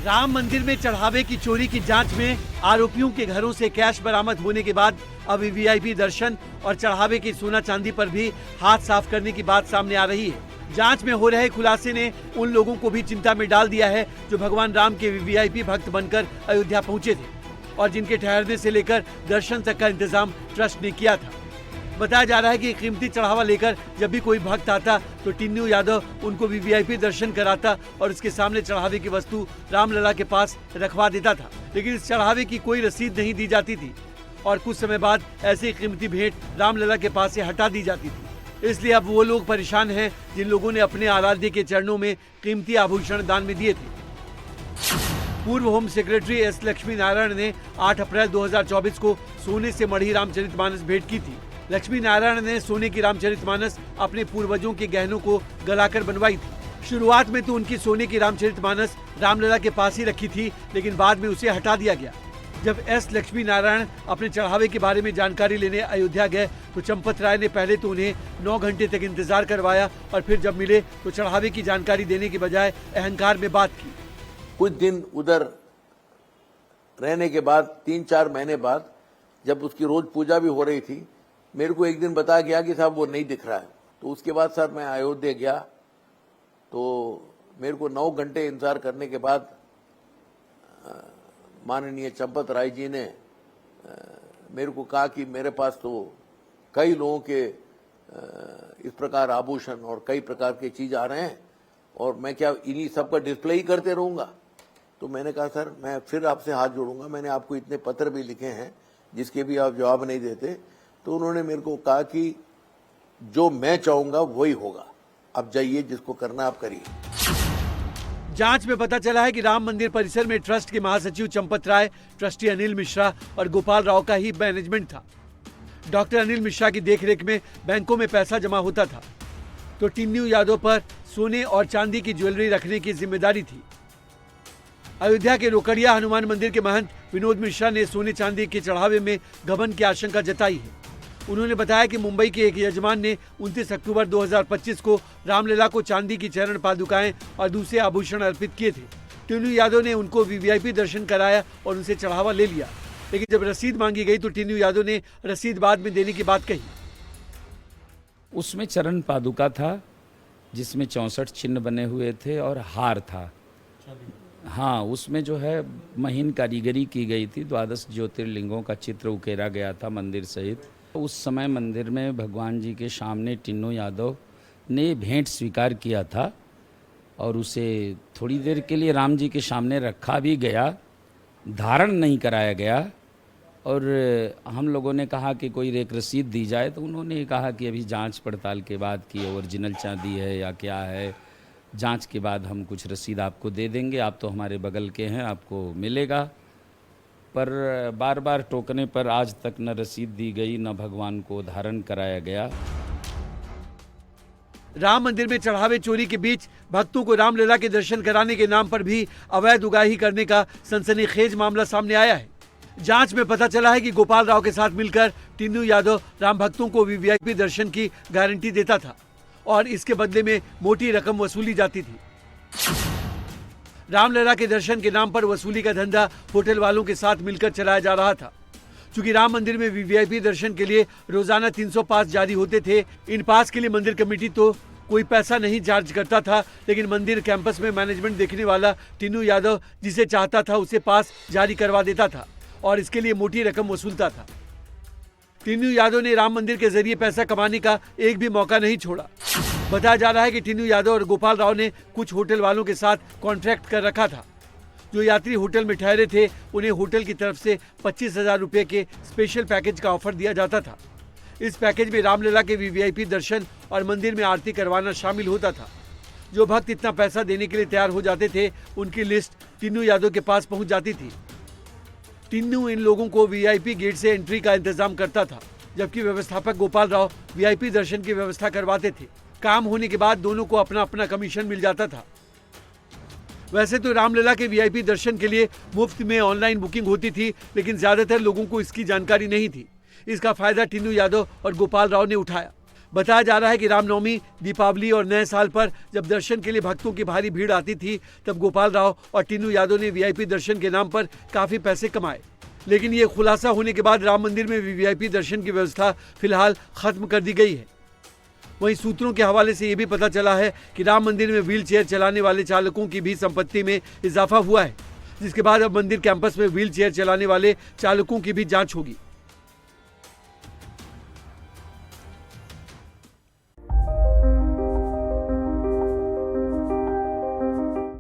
राम मंदिर में चढ़ावे की चोरी की जांच में आरोपियों के घरों से कैश बरामद होने के बाद अब वीआईपी दर्शन और चढ़ावे की सोना चांदी पर भी हाथ साफ करने की बात सामने आ रही है। जांच में हो रहे खुलासे ने उन लोगों को भी चिंता में डाल दिया है जो भगवान राम के वीआईपी भक्त बनकर अयोध्या पहुंचे थे और जिनके ठहरने से लेकर दर्शन तक का इंतजाम ट्रस्ट ने किया था। बताया जा रहा है कि कीमती चढ़ावा लेकर जब भी कोई भक्त आता तो टिन्नू यादव उनको वीआईपी दर्शन कराता और उसके सामने चढ़ावे की वस्तु रामलला के पास रखवा देता था, लेकिन इस चढ़ावे की कोई रसीद नहीं दी जाती थी और कुछ समय बाद ऐसी कीमती भेंट रामलला के पास से हटा दी जाती थी। इसलिए अब वो लोग परेशान हैं जिन लोगों ने अपने आराध्य के चरणों में कीमती आभूषण दान में दिए थे। पूर्व home secretary S Lakshmi Narayan ने 8 अप्रैल 2024 को सोने से मढ़ी रामचरितमानस भेंट की थी। लक्ष्मी नारायण ने सोने की रामचरितमानस अपने पूर्वजों के गहनों को गलाकर बनवाई थी। शुरुआत में तो उनकी सोने की रामचरितमानस रामलला के पास ही रखी थी, लेकिन बाद में उसे हटा दिया गया। जब एस लक्ष्मी नारायण अपने चढ़ावे के बारे में जानकारी लेने अयोध्या गए तो चंपत राय ने पहले तो उन्हें 9 घंटे तक इंतजार करवाया और फिर जब मिले तो चढ़ावे की जानकारी देने के बजाय अहंकार में बात की। कुछ दिन उधर रहने के बाद 3-4 महीने बाद जब उसकी रोज पूजा भी हो रही थी, मेरे को एक दिन बताया गया कि साहब वो नहीं दिख रहा है। तो उसके बाद सर मैं अयोध्या गया तो मेरे को 9 घंटे इंतजार करने के बाद माननीय चंपत राय जी ने मेरे को कहा कि मेरे पास तो कई लोगों के इस प्रकार आभूषण और कई प्रकार के चीज आ रहे हैं और मैं क्या इन्हीं सबका डिस्प्ले ही करते रहूंगा। तो मैंने कहा सर मैं फिर आपसे हाथ जोड़ूंगा, मैंने आपको इतने पत्र भी लिखे हैं जिसके भी आप जवाब नहीं देते। तो उन्होंने मेरे को कहा कि जो मैं चाहूंगा वही होगा, अब जाइए जिसको करना आप करिए। जांच में पता चला है कि राम मंदिर परिसर में ट्रस्ट के महासचिव चंपत राय, ट्रस्टी अनिल मिश्रा और गोपाल राव का ही मैनेजमेंट था। डॉक्टर अनिल मिश्रा की देखरेख में बैंकों में पैसा जमा होता था तो टिन्नू यादव पर सोने और चांदी की ज्वेलरी रखने की जिम्मेदारी थी। अयोध्या के रोकड़िया हनुमान मंदिर के महंत विनोद मिश्रा ने सोने चांदी के चढ़ावे में गबन की आशंका जताई है। उन्होंने बताया कि मुंबई के एक यजमान ने 29 अक्टूबर 2025 को रामलला को चांदी की चरण पादुकाएं और दूसरे आभूषण अर्पित किए थे। टिन्नू यादव ने उनको वीवीआईपी दर्शन कराया और उनसे चढ़ावा ले लिया, लेकिन जब रसीद मांगी गई तो टिन्नू यादव ने रसीद बाद में देने की बात कही। उसमें चरण पादुका था जिसमें 64 चिन्ह बने हुए थे और हार था। हाँ, उसमें जो है महीन कारीगरी की गई थी। 12 ज्योतिर्लिंगों का चित्र उकेरा गया था मंदिर सहित। उस समय मंदिर में भगवान जी के सामने टिन्नू यादव ने भेंट स्वीकार किया था और उसे थोड़ी देर के लिए राम जी के सामने रखा भी गया, धारण नहीं कराया गया। और हम लोगों ने कहा कि कोई एक रसीद दी जाए तो उन्होंने कहा कि अभी जांच पड़ताल के बाद कि ओरिजिनल चांदी है या क्या है, जांच के बाद हम कुछ रसीद आपको दे देंगे, आप तो हमारे बगल के हैं, आपको मिलेगा। पर बार बार टोकने पर आज तक न रसीद दी गई न भगवान को धारण कराया गया। राम मंदिर में चढ़ावे चोरी के बीच भक्तों को रामलला के दर्शन कराने के नाम पर भी अवैध उगाही करने का सनसनीखेज मामला सामने आया है। जांच में पता चला है कि गोपाल राव के साथ मिलकर टिन्नू यादव राम भक्तों को वीवीआईपी दर्शन की गारंटी देता था और इसके बदले में मोटी रकम वसूली जाती थी। रामलला के दर्शन के नाम पर वसूली का धंधा होटल वालों के साथ मिलकर चलाया जा रहा था। चूंकि राम मंदिर में वीवीआईपी दर्शन के लिए रोजाना 300 पास जारी होते थे, इन पास के लिए मंदिर कमेटी तो कोई पैसा नहीं चार्ज करता था, लेकिन मंदिर कैंपस में मैनेजमेंट देखने वाला टिन्नू यादव जिसे चाहता था उसे पास जारी करवा देता था और इसके लिए मोटी रकम वसूलता था। टिन्नू यादव ने राम मंदिर के जरिए पैसा कमाने का एक भी मौका नहीं छोड़ा। बताया जा रहा है कि टिन्नू यादव और गोपाल राव ने कुछ होटल वालों के साथ कॉन्ट्रैक्ट कर रखा था। जो यात्री होटल में ठहरे थे उन्हें होटल की तरफ से 25,000 रुपए के स्पेशल पैकेज का ऑफर दिया जाता था। इस पैकेज में रामलला के वीवीआईपी दर्शन और मंदिर में आरती करवाना शामिल होता था। जो भक्त इतना पैसा देने के लिए तैयार हो जाते थे उनकी लिस्ट टिन्नू यादव के पास पहुंच जाती थी। टिन्नू इन लोगों को वीआईपी गेट से एंट्री का इंतजाम करता था, जबकि व्यवस्थापक गोपाल राव वीआईपी दर्शन की व्यवस्था करवाते थे। काम होने के बाद दोनों को अपना अपना कमीशन मिल जाता था। वैसे तो रामलला के वीआईपी दर्शन के लिए मुफ्त में ऑनलाइन बुकिंग होती थी, लेकिन ज्यादातर लोगों को इसकी जानकारी नहीं थी। इसका फायदा टिन्नू यादव और गोपाल राव ने उठाया। बताया जा रहा है कि रामनवमी, दीपावली और नए साल पर जब दर्शन के लिए भक्तों की भारी भीड़ आती थी, तब गोपाल राव और टीनू यादव ने वीआईपी दर्शन के नाम पर काफी पैसे कमाए। लेकिन ये खुलासा होने के बाद राम मंदिर में वीआईपी दर्शन की व्यवस्था फिलहाल खत्म कर दी गई है। वहीं सूत्रों के हवाले से ये भी पता चला है कि राम मंदिर में व्हील चेयर चलाने वाले चालकों की भी संपत्ति में इजाफा हुआ है, जिसके बाद अब मंदिर कैंपस में व्हील चेयर चलाने वाले चालकों की भी जांच होगी।